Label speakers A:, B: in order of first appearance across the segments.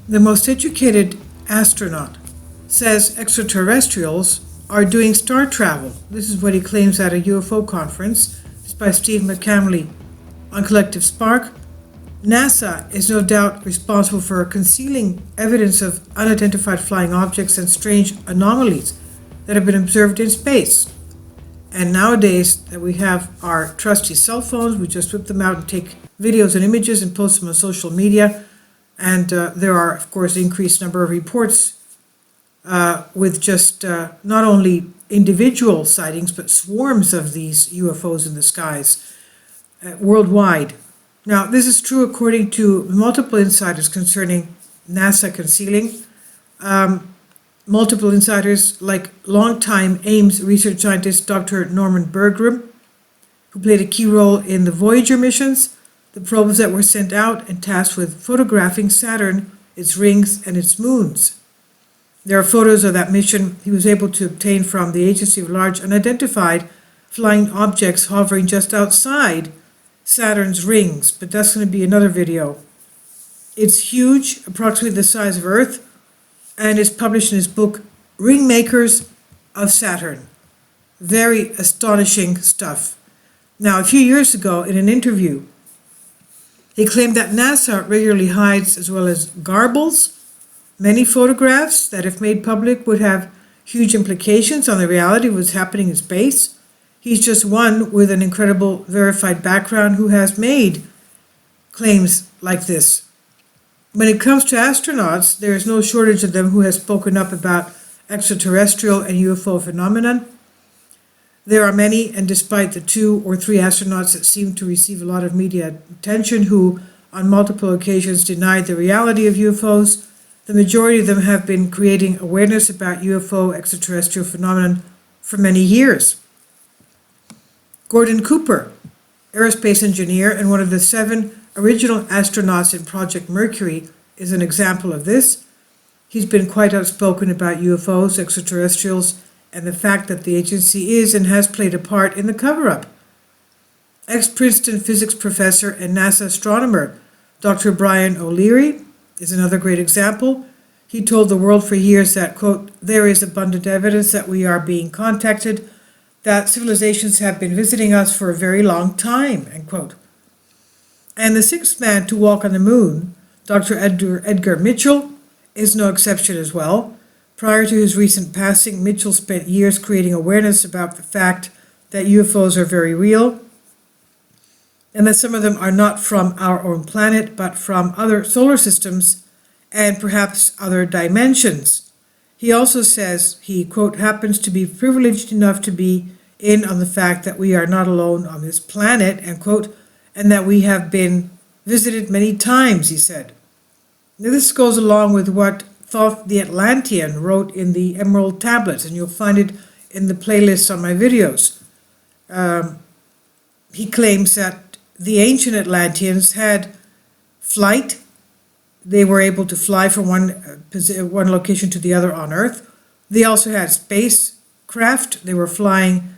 A: The most educated astronaut says extraterrestrials are doing star travel. This is what he claims at a UFO conference. This is by Steve McCamley on Collective Spark. NASA is no doubt responsible for concealing evidence of unidentified flying objects and strange anomalies that have been observed in space. And nowadays that we have our trusty cell phones, we just whip them out and take videos and images and post them on social media. And there are, of course, increased number of reports with just not only individual sightings, but swarms of these UFOs in the skies worldwide. Now, this is true according to multiple insiders concerning NASA concealing. Multiple insiders like longtime Ames research scientist Dr. Norman Bergrum, who played a key role in the Voyager missions, the probes that were sent out and tasked with photographing Saturn, its rings, and its moons. There are photos of that mission he was able to obtain from the Agency of Large Unidentified Flying Objects hovering just outside Saturn's rings, but that's going to be another video. It's huge, approximately the size of Earth, and is published in his book, Ringmakers of Saturn. Very astonishing stuff. Now, a few years ago, in an interview, he claimed that NASA regularly hides, as well as garbles, many photographs that, if made public, would have huge implications on the reality of what's happening in space. He's just one with an incredible verified background who has made claims like this. When it comes to astronauts, there is no shortage of them who has spoken up about extraterrestrial and UFO phenomenon. There are many, and despite the 2 or 3 astronauts that seem to receive a lot of media attention who on multiple occasions denied the reality of UFOs, the majority of them have been creating awareness about UFO extraterrestrial phenomenon for many years. Gordon Cooper, aerospace engineer and one of the 7 original astronauts in Project Mercury, is an example of this. He's been quite outspoken about UFOs, extraterrestrials, and the fact that the agency is and has played a part in the cover-up. Ex-Princeton physics professor and NASA astronomer Dr. Brian O'Leary is another great example. He told the world for years that, quote, there is abundant evidence that we are being contacted, that civilizations have been visiting us for a very long time, end quote. And the 6th man to walk on the moon, Dr. Edgar Mitchell, is no exception as well. Prior to his recent passing, Mitchell spent years creating awareness about the fact that UFOs are very real, and that some of them are not from our own planet, but from other solar systems and perhaps other dimensions. He also says he, quote, happens to be privileged enough to be in on the fact that we are not alone on this planet, end quote, and that we have been visited many times, he said. Now, this goes along with what Thoth the Atlantean wrote in the Emerald Tablets, and you'll find it in the playlist on my videos. He claims that the ancient Atlanteans had flight. They were able to fly from one location to the other on Earth. They also had spacecraft. They were flying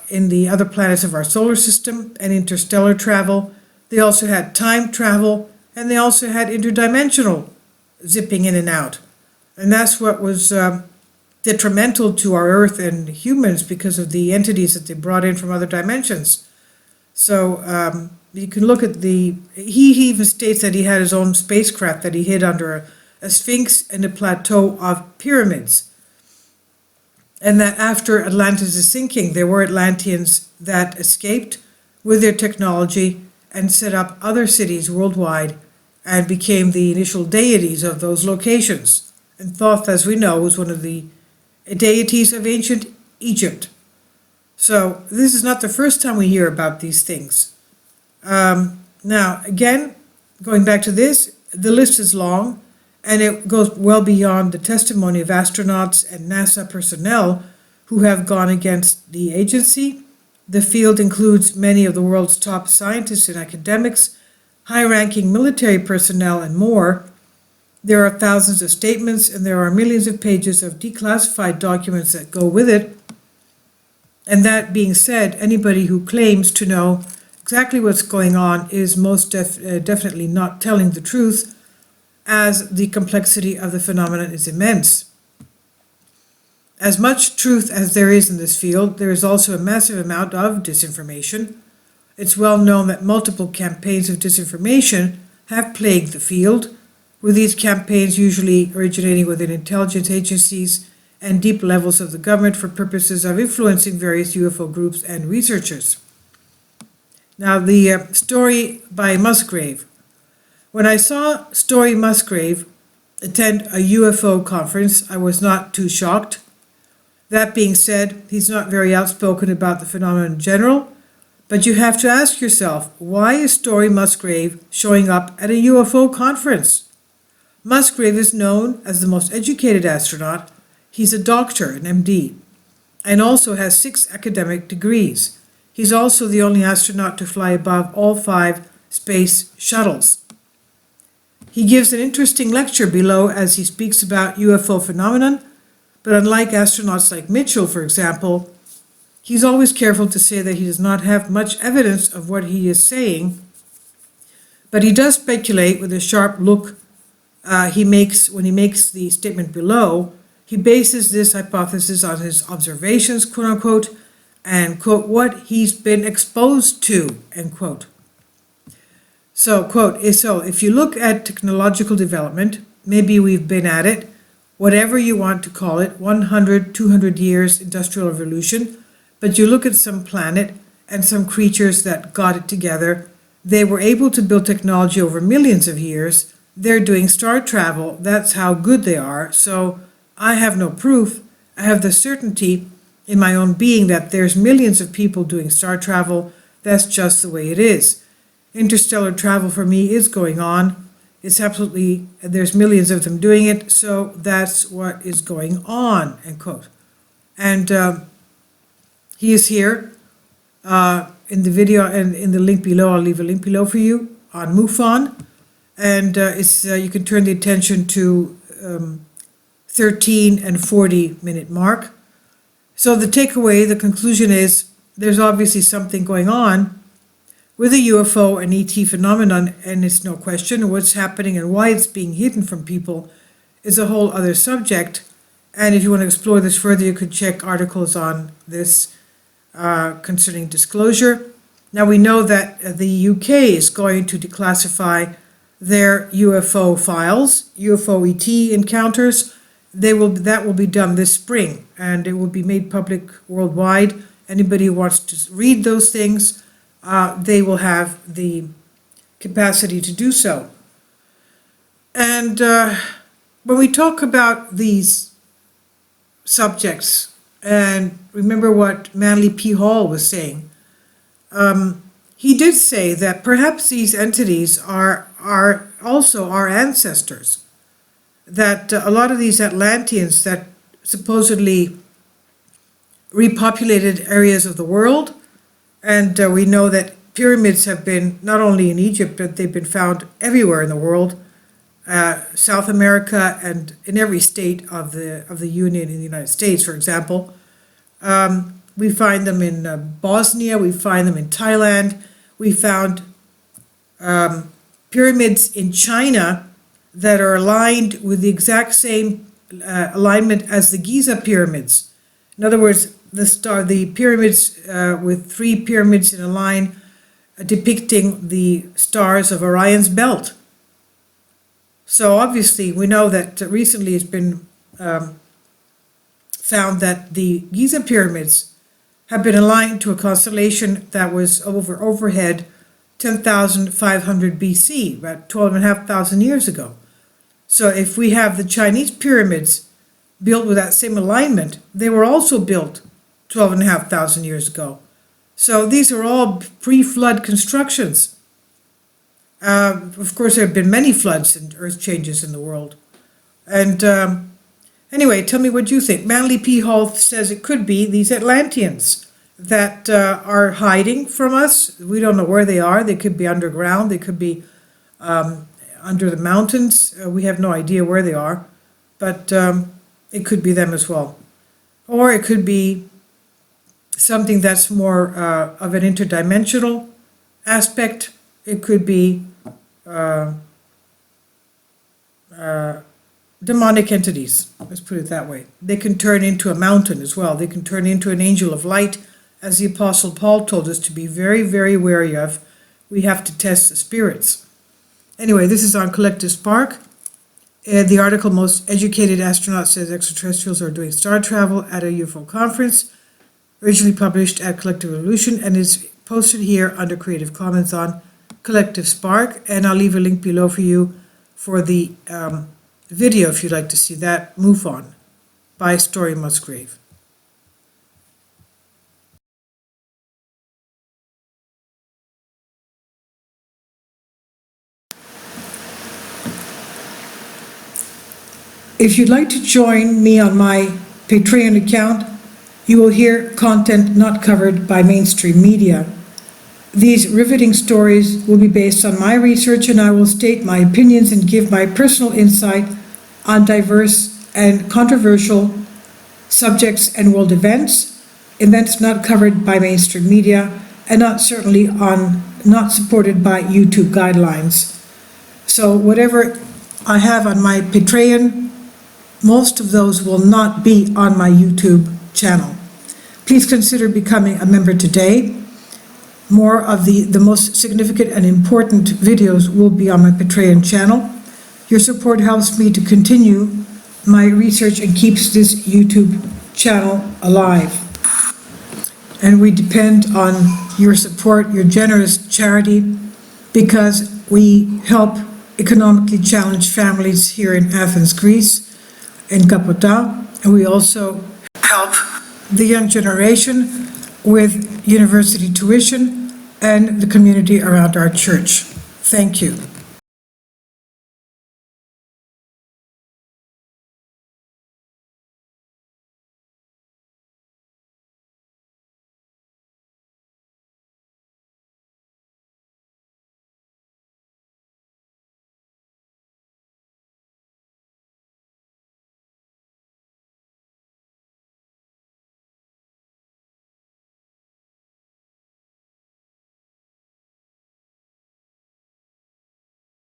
A: in the other planets of our solar system and interstellar travel. They also had time travel, and they also had interdimensional zipping in and out. And that's what was detrimental to our Earth and humans because of the entities that they brought in from other dimensions. So you can look at he even states that he had his own spacecraft that he hid under a sphinx and a plateau of pyramids. And that after Atlantis' sinking, there were Atlanteans that escaped with their technology and set up other cities worldwide and became the initial deities of those locations. And Thoth, as we know, was one of the deities of ancient Egypt. So this is not the first time we hear about these things. Now, again, going back to this, the list is long, and it goes well beyond the testimony of astronauts and NASA personnel who have gone against the agency. The field includes many of the world's top scientists and academics, high-ranking military personnel, and more. There are thousands of statements, and there are millions of pages of declassified documents that go with it. And that being said, anybody who claims to know exactly what's going on is most definitely not telling the truth. as the complexity of the phenomenon is immense. As much truth as there is in this field, there is also a massive amount of disinformation. It's well known that multiple campaigns of disinformation have plagued the field, with these campaigns usually originating within intelligence agencies and deep levels of the government for purposes of influencing various UFO groups and researchers. Now, the story by Musgrave. When I saw Story Musgrave attend a UFO conference, I was not too shocked. That being said, he's not very outspoken about the phenomenon in general, but you have to ask yourself, why is Story Musgrave showing up at a UFO conference? Musgrave is known as the most educated astronaut. He's a doctor, an MD, and also has 6 academic degrees. He's also the only astronaut to fly above all 5 space shuttles. He gives an interesting lecture below as he speaks about UFO phenomenon, but unlike astronauts like Mitchell, for example, he's always careful to say that he does not have much evidence of what he is saying, but he does speculate with a sharp look he makes when he makes the statement below. He bases this hypothesis on his observations, quote unquote, and quote, what he's been exposed to, end quote. So, quote, so if you look at technological development, maybe we've been at it, whatever you want to call it, 100, 200 years industrial revolution, but you look at some planet and some creatures that got it together, they were able to build technology over millions of years, they're doing star travel, that's how good they are, so I have no proof, I have the certainty in my own being that there's millions of people doing star travel, that's just the way it is. Interstellar travel for me is going on. It's absolutely, there's millions of them doing it, so that's what is going on, end quote. And he is here in the video and in the link below. I'll leave a link below for you on MUFON. And you can turn the attention to 13 and 40 minute mark. So the takeaway, the conclusion is there's obviously something going on with the UFO and ET phenomenon, and it's no question what's happening and why it's being hidden from people is a whole other subject. And if you want to explore this further, you could check articles on this concerning disclosure. Now we know that the UK is going to declassify their UFO files, UFO ET encounters. That will be done this spring, and it will be made public worldwide. Anybody who wants to read those things, they will have the capacity to do so. And when we talk about these subjects, and remember what Manly P. Hall was saying, he did say that perhaps these entities are also our ancestors, that a lot of these Atlanteans that supposedly repopulated areas of the world, and we know that pyramids have been not only in Egypt, but they've been found everywhere in the world, South America and in every state of the Union in the United States, for example. We find them in Bosnia, we find them in Thailand, we found pyramids in China that are aligned with the exact same alignment as the Giza pyramids. In other words, the pyramids with 3 pyramids in a line depicting the stars of Orion's belt. So obviously we know that recently it's been found that the Giza pyramids have been aligned to a constellation that was overhead 10,500 BC, about 12,500 years ago. So if we have the Chinese pyramids built with that same alignment, they were also built 12,500 years ago. So these are all pre-flood constructions. Of course, there have been many floods and earth changes in the world. And anyway, tell me what you think. Manly P. Hall says it could be these Atlanteans that are hiding from us. We don't know where they are. They could be underground. They could be under the mountains. We have no idea where they are. But it could be them as well. Or it could be something that's more of an interdimensional aspect. It could be demonic entities, let's put it that way. They can turn into a mountain as well. They can turn into an angel of light, as the Apostle Paul told us to be very, very wary of. We have to test the spirits. Anyway, this is on Collective Spark. The article, Most Educated Astronaut Says Extraterrestrials Are Doing Star Travel at a UFO Conference, originally published at Collective Evolution, and is posted here under Creative Commons on Collective Spark. And I'll leave a link below for you for the video if you'd like to see that. Move On by Story Musgrave. If you'd like to join me on my Patreon account, you will hear content not covered by mainstream media. These riveting stories will be based on my research, and I will state my opinions and give my personal insight on diverse and controversial subjects and world events not covered by mainstream media, and not supported by YouTube guidelines. So whatever I have on my Patreon, most of those will not be on my YouTube channel. Please consider becoming a member today. More of the most significant and important videos will be on my Patreon channel. Your support helps me to continue my research and keeps this YouTube channel alive. And we depend on your support, your generous charity, because we help economically challenged families here in Athens, Greece, in Kapota, and we also help the young generation with university tuition and the community around our church. Thank you.